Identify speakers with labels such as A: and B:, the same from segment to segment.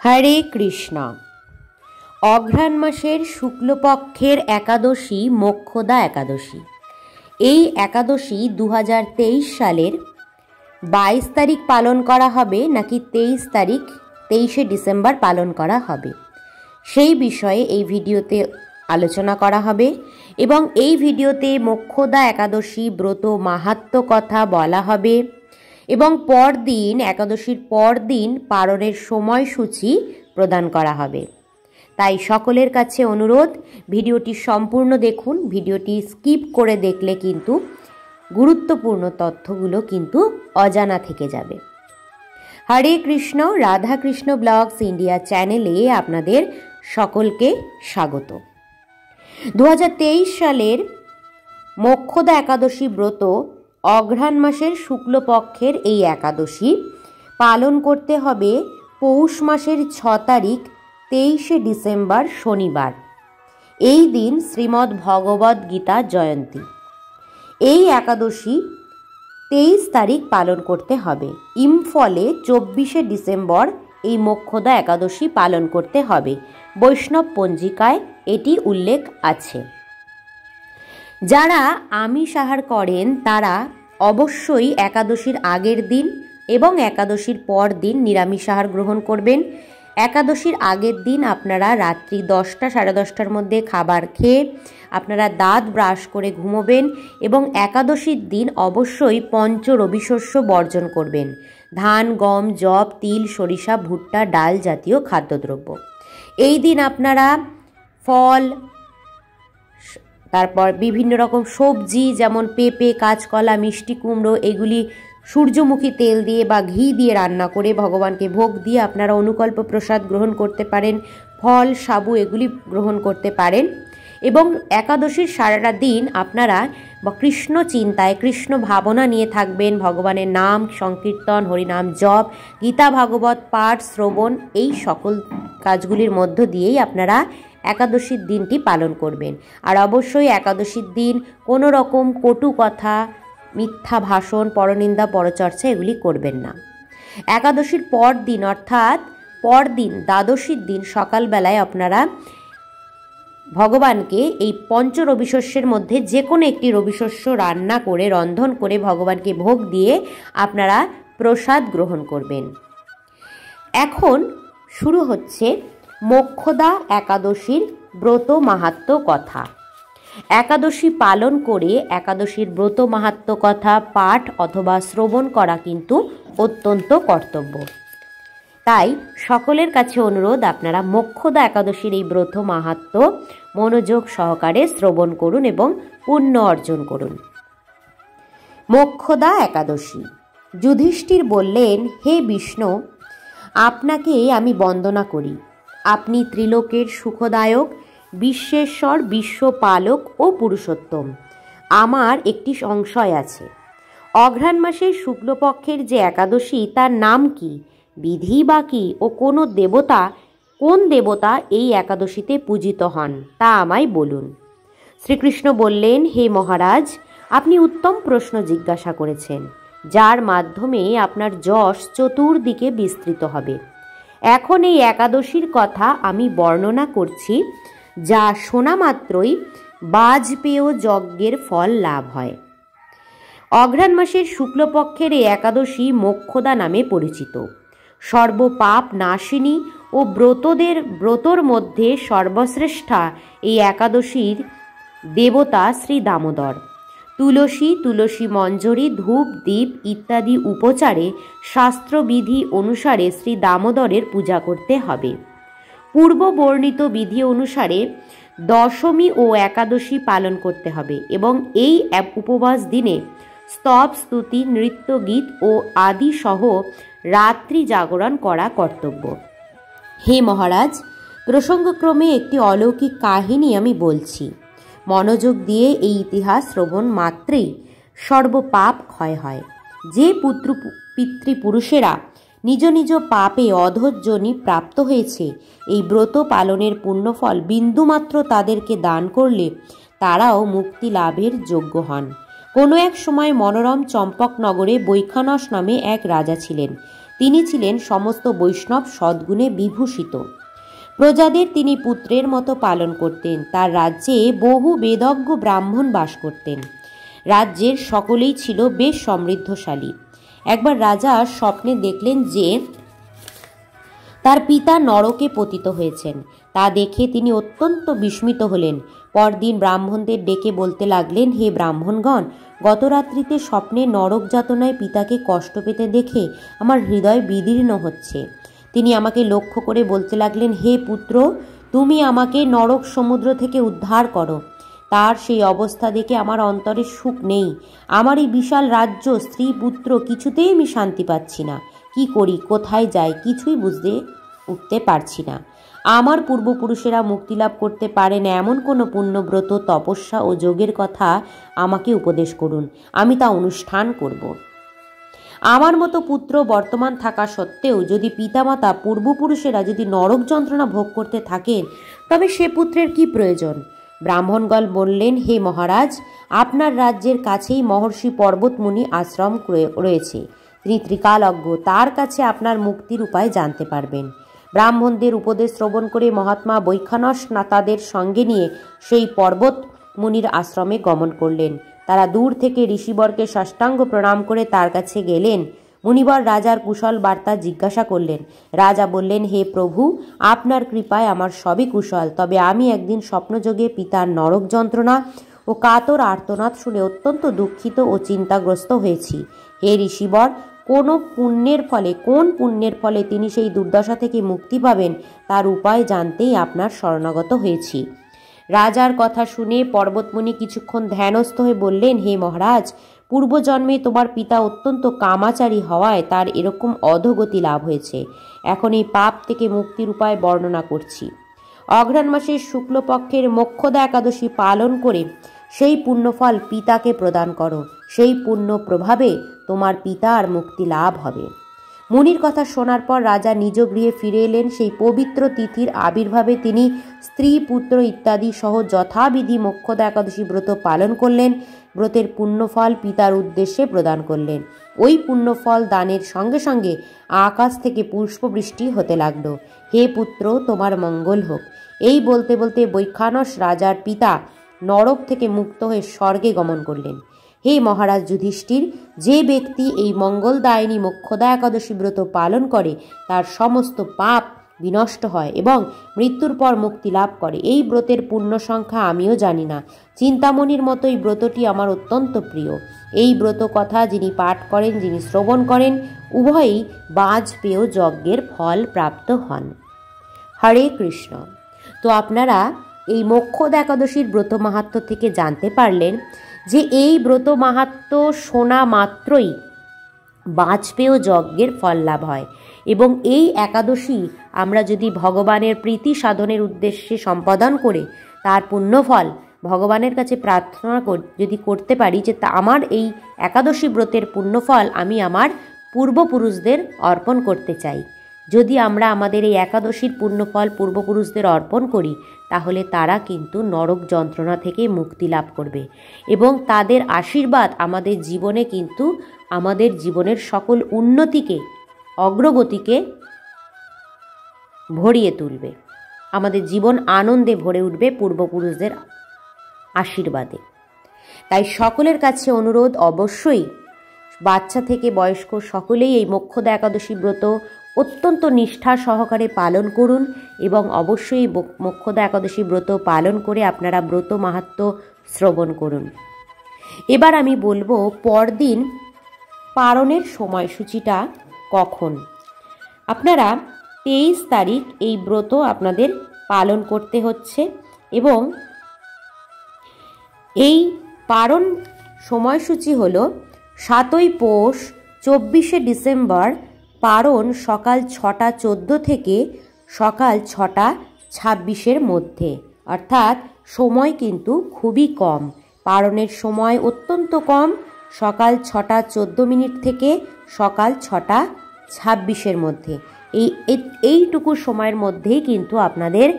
A: হরে কৃষ্ণ। অঘ্রাণ মাসের শুক্লপক্ষের একাদশী মোক্ষদা একাদশী। এই একাদশী 2023 সালের 22 তারিখ পালন করা হবে নাকি 23শে ডিসেম্বর পালন করা হবে, সেই বিষয়ে এই ভিডিওতে আলোচনা করা হবে এবং এই ভিডিওতে মোক্ষদা একাদশী ব্রত মাহাত্ম্য কথা বলা হবে এবং পরদিন একাদশীর পরদিন পালনের সময়সূচি প্রদান করা হবে। তাই সকলের কাছে অনুরোধ, ভিডিওটি সম্পূর্ণ দেখুন। ভিডিওটি স্কিপ করে দেখলে কিন্তু গুরুত্বপূর্ণ তথ্যগুলো কিন্তু অজানা থেকে যাবে। হরে কৃষ্ণ। রাধা কৃষ্ণ ব্লগস ইন্ডিয়া চ্যানেলে আপনাদের সকলকে স্বাগত। 2023 সালের মোক্ষদা একাদশী ব্রত অঘ্রাণ মাসের শুক্লপক্ষের এই একাদশী পালন করতে হবে পৌষ মাসের 6 তারিখ 23শে ডিসেম্বর শনিবার। এই দিন শ্রীমদ্ ভগবদ্ গীতা জয়ন্তী। এই একাদশী 23 তারিখ পালন করতে হবে। ইম্ফলে 24শে ডিসেম্বর এই মোক্ষদা একাদশী পালন করতে হবে। বৈষ্ণব পঞ্জিকায় এটি উল্লেখ আছে। যারা আমিষ আহার করেন তারা অবশ্যই একাদশীর আগের দিন এবং একাদশীর পর দিন নিরামিষ আহার গ্রহণ করবেন। একাদশীর আগের দিন আপনারা রাত্রি 10টা সাড়ে 10টার মধ্যে খাবার খেয়ে আপনারা দাঁত ব্রাশ করে ঘুমোবেন এবং একাদশীর দিন অবশ্যই পঞ্চ রবিশস্য বর্জন করবেন। ধান, গম, যব, তিল, সরিষা, ভুট্টা, ডাল জাতীয় খাদ্যদ্রব্য। এই দিন আপনারা ফল, তারপর বিভিন্ন রকম সবজি যেমন পেঁপে, কাঁচকলা, মিষ্টি কুমড়ো, এগুলি সূর্যমুখী তেল দিয়ে বা ঘি দিয়ে রান্না করে ভগবানকে ভোগ দিয়ে আপনারা অনুকল্প প্রসাদ গ্রহণ করতে পারেন। ফল, সাবু এগুলি গ্রহণ করতে পারেন এবং একাদশীর সারাটা দিন আপনারা কৃষ্ণ চিন্তায়, কৃষ্ণ ভাবনা নিয়ে থাকবেন। ভগবানের নাম সংকীর্তন, হরিনাম জপ, গীতা ভাগবত পাঠ, শ্রবণ, এই সকল কাজগুলির মধ্য দিয়েই আপনারা একাদশীর দিনটি পালন করবেন। আর অবশ্যই একাদশীর দিন কোনো রকম কটু কথা, মিথ্যা ভাষণ, পরনিন্দা, পরচর্চা এগুলি করবেন না। একাদশীর পর দিন অর্থাৎ পরদিন দ্বাদশীর দিন সকালবেলায় আপনারা ভগবানকে এই পঞ্চ রবিশস্যের মধ্যে যে কোনো একটি রবিশস্য রান্না করে, রন্ধন করে ভগবানকে ভোগ দিয়ে আপনারা প্রসাদ গ্রহণ করবেন। এখন শুরু হচ্ছে মোক্ষদা একাদশীর ব্রত মাহাত্ম্য কথা। একাদশী পালন করে একাদশীর ব্রত মাহাত্ম্য কথা পাঠ অথবা শ্রবণ করা কিন্তু অত্যন্ত কর্তব্য। তাই সকলের কাছে অনুরোধ, আপনারা মোক্ষদা একাদশীর এই ব্রত মাহাত্ম্য মনোযোগ সহকারে শ্রবণ করুন এবং পুণ্য অর্জন করুন। মোক্ষদা একাদশী। যুধিষ্ঠির বললেন, হে বিষ্ণু, আপনাকে আমি বন্দনা করি। আপনি ত্রিলোকের সুখদায়ক, বিশ্বেশ্বর, বিশ্বপালক ও পুরুষোত্তম। আমার একটি সংশয় আছে। অঘ্রাণ মাসের শুক্লপক্ষের যে একাদশী, তার নাম কি, বিধি বা কি ও কোন দেবতা এই একাদশীতে পূজিত হন তা আমায় বলুন। শ্রীকৃষ্ণ বললেন, হে মহারাজ, আপনি উত্তম প্রশ্ন জিজ্ঞাসা করেছেন, যার মাধ্যমে আপনার যশ চতুর্দিকে বিস্তৃত হবে। এখন এই একাদশীর কথা আমি বর্ণনা করছি, যা শোনা মাত্রই বাজপেয় যজ্ঞের ফল লাভ হয়। অঘ্রাণ মাসের শুক্লপক্ষের এই একাদশী মোক্ষদা নামে পরিচিত। সর্বপাপ নাশিনী ও ব্রতর মধ্যে সর্বশ্রেষ্ঠা এই একাদশীর দেবতা শ্রী দামোদর। তুলসী মঞ্জরি, ধূপ, দীপ ইত্যাদি উপচারে শাস্ত্রবিধি অনুসারে শ্রী দামোদরের পূজা করতে হবে। পূর্ব বর্ণিত বিধি অনুসারে দশমী ও একাদশী পালন করতে হবে এবং এই উপবাস দিনে স্তব, স্তুতি, নৃত্য, গীত ও আদি সহ রাত্রি জাগরণ করা কর্তব্য। হে মহারাজ, প্রসঙ্গক্রমে একটি অলৌকিক কাহিনী আমি বলছি। মনোযোগ দিয়ে এই ইতিহাস শ্রবণ মাত্রেই সর্বপাপ ক্ষয় হয়। যে পিতৃপুরুষেরা নিজ নিজ পাপে অধঃযোনি প্রাপ্ত হয়েছে, এই ব্রত পালনের পুণ্যফল বিন্দুমাত্র তাদেরকে দান করলে তারাও মুক্তি লাভের যোগ্য হন। কোনো এক সময় মনোরম চম্পকনগরে বৈখানস নামে এক রাজা ছিলেন। তিনি ছিলেন সমস্ত বৈষ্ণব সদ্গুণে বিভূষিত। প্রজাদের তিনি পুত্রের মতো পালন করতেন। তার রাজ্যে বহু বেদজ্ঞ ব্রাহ্মণ বাস করতেন। রাজ্যের সকলেই ছিল বেশ সমৃদ্ধশালী। একবার রাজা স্বপ্নে দেখলেন যে তার পিতা নরকে পতিত হয়েছেন। তা দেখে তিনি অত্যন্ত বিস্মিত হলেন। পরদিন ব্রাহ্মণদের ডেকে বলতে লাগলেন, হে ব্রাহ্মণগণ, গত রাত্রিতে স্বপ্নে নরক যাতনায় পিতাকে কষ্ট পেতে দেখে আমার হৃদয় বিদীর্ণ হচ্ছে। তিনি আমাকে লক্ষ্য করে বলতে লাগলেন, হে পুত্র, তুমি আমাকে নরক সমুদ্র থেকে উদ্ধার করো। তার সেই অবস্থা দেখে আমার অন্তরে সুখ নেই। আমার এই বিশাল রাজ্য, স্ত্রী, পুত্র, কিছুতেই আমি শান্তি পাচ্ছি না। কি করি, কোথায় যাই, কিছুই বুঝতে উঠতে পারছি না। আমার পূর্বপুরুষেরা মুক্তিলাভ করতে পারেন এমন কোনো পুণ্যব্রত, তপস্যা ও যোগের কথা আমাকে উপদেশ করুন, আমি তা অনুষ্ঠান করব। আমার মতো পুত্র বর্তমান থাকা সত্ত্বেও যদি পিতামাতা পূর্বপুরুষেরা যদি নরক যন্ত্রণা ভোগ করতে থাকেন, তবে সে পুত্রের কি প্রয়োজন? ব্রাহ্মণগণ বললেন, হে মহারাজ, আপনার রাজ্যের কাছেই মহর্ষি পর্বতমুনি আশ্রম রয়েছে। তিনি ত্রিকালজ্ঞ, তার কাছে আপনার মুক্তির উপায় জানতে পারবেন। ব্রাহ্মণদের উপদেশ শ্রবণ করে মহাত্মা বৈখানস তাদের সঙ্গে নিয়ে সেই পর্বত মুনির আশ্রমে গমন করলেন। তারা দূর থেকে ঋষিবরকে সাষ্টাঙ্গ প্রণাম করে তার কাছে গেলেন। মুনিবর রাজার কুশল বার্তা জিজ্ঞাসা করলেন। রাজা বললেন, হে প্রভু, আপনার কৃপায় আমার সবই কুশল। তবে আমি একদিন স্বপ্নযোগে পিতার নরক যন্ত্রণা ও কাতর আর্তনাদ শুনে অত্যন্ত দুঃখিত ও চিন্তাগ্রস্ত হয়েছি। হে ঋষিবর, কোন পুণ্যের ফলে তিনি সেই দুর্দশা থেকে মুক্তি পাবেন, তার উপায় জানতেই আপনার শরণাগত হয়েছি। রাজার কথা শুনে পর্বতমুনি কিছুক্ষণ ধ্যানস্থ হয়ে বললেন, হে মহারাজ, পূর্বজন্মে তোমার পিতা অত্যন্ত কামাচারী হওয়ায় তার এরকম অধোগতি লাভ হয়েছে। এখন এই পাপ থেকে মুক্তির উপায় বর্ণনা করছি। অঘ্রাণ মাসের শুক্লপক্ষের মোক্ষদা একাদশী পালন করে সেই পুণ্যফল পিতাকে প্রদান করো। সেই পুণ্য প্রভাবে তোমার পিতার মুক্তি লাভ হবে। মুনির কথা শোনার পর রাজা নিজ গৃহে ফিরে এলেন। সেই পবিত্র তিথির আবির্ভাবে তিনি স্ত্রী, পুত্র ইত্যাদি সহ যথাবিধি মোক্ষদা একাদশী ব্রত পালন করলেন। ব্রতের পুণ্যফল পিতার উদ্দেশ্যে প্রদান করলেন। ওই পুণ্যফল দানের সঙ্গে সঙ্গে আকাশ থেকে পুষ্পবৃষ্টি হতে লাগল। হে পুত্র, তোমার মঙ্গল হোক। এই বলতে বলতে বৈখানস রাজার পিতা নরক থেকে মুক্ত হয়ে স্বর্গে গমন করলেন। হে মহারাজ যুধিষ্ঠির, যে ব্যক্তি এই মঙ্গলদায়িনী মোক্ষদা একাদশী ব্রত পালন করে তার সমস্ত পাপ বিনষ্ট হয় এবং মৃত্যুর পর মুক্তি লাভ করে। এই ব্রতের পূর্ণ সংখ্যা আমিও জানি না। চিন্তামণির মতো এই ব্রতটি আমার অত্যন্ত প্রিয়। এই ব্রত কথা যিনি পাঠ করেন, যিনি শ্রবণ করেন, উভয়ই বাজপেয় যজ্ঞের ফল প্রাপ্ত হন। হরে কৃষ্ণ। তো আপনারা এই মোক্ষদা একাদশীর ব্রত মাহাত্ম্য থেকে জানতে পারলেন যে এই ব্রত মাহাত্ম্য শোনা মাত্রই বাজপেয় যজ্ঞের ফল লাভ হয় এবং এই একাদশী আমরা যদি ভগবানের প্রীতি সাধনের উদ্দেশ্যে সম্পাদন করে তার পুণ্যফল ভগবানের কাছে প্রার্থনা যদি করতে পারি যে আমার এই একাদশী ব্রতের পুণ্যফল আমি আমার পূর্বপুরুষদের অর্পণ করতে চাই। যদি আমরা আমাদের এই একাদশীর পুণ্যফল পূর্বপুরুষদের অর্পণ করি, তাহলে তারা কিন্তু নরক যন্ত্রণা থেকে মুক্তি লাভ করবে এবং তাদের আশীর্বাদ আমাদের জীবনে কিন্তু আমাদের জীবনের সকল উন্নতিকে, অগ্রগতিকে ভরিয়ে তুলবে। আমাদের জীবন আনন্দে ভরে উঠবে পূর্বপুরুষদের আশীর্বাদে। তাই সকলের কাছে অনুরোধ, অবশ্যই বাচ্চা থেকে বয়স্ক সকলেই এই মোক্ষদা একাদশী ব্রত অত্যন্ত নিষ্ঠা সহকারে পালন করুন এবং অবশ্যই মোক্ষদা একাদশী ব্রত পালন করে আপনারা ব্রত মাহাত্ম্য শ্রবণ করুন। এবার আমি বলবো পরদিন পারণের সময়সূচিটা কখন। আপনারা 23 তারিখ এই ব্রত আপনাদের পালন করতে হচ্ছে এবং এই পারণ সময়সূচি হলো 7ই পৌষ, 24শে ডিসেম্বর পারণ সকাল 6টা 14 থেকে সকাল 6টা 26-এর মধ্যে, অর্থাৎ সময় কিন্তু খুবই কম। পারণের সময় অত্যন্ত কম, সকাল 6টা 14 মিনিট থেকে সকাল 6টা 26-এর মধ্যে। এইটুকু সময়ের মধ্যেই কিন্তু আপনাদের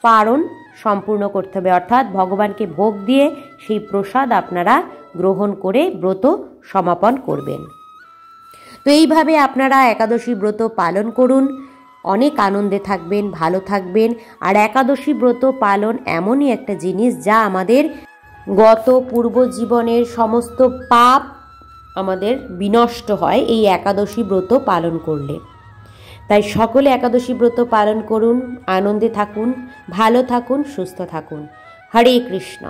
A: পারণ সম্পূর্ণ করতে হবে, অর্থাৎ ভগবানকে ভোগ দিয়ে সেই প্রসাদ আপনারা গ্রহণ করে ব্রত সমাপন করবেন। তো এইভাবে আপনারা একাদশী ব্রত পালন করুন, অনেক আনন্দে থাকবেন, ভালো থাকবেন। আর একাদশী ব্রত পালন এমনই একটা জিনিস যা আমাদের গত পূর্বজীবনের সমস্ত পাপ আমাদের বিনষ্ট হয় এই একাদশী ব্রত পালন করলে। তাই সকলে একাদশী ব্রত পালন করুন, আনন্দে থাকুন, ভালো থাকুন, সুস্থ থাকুন। হরে কৃষ্ণ।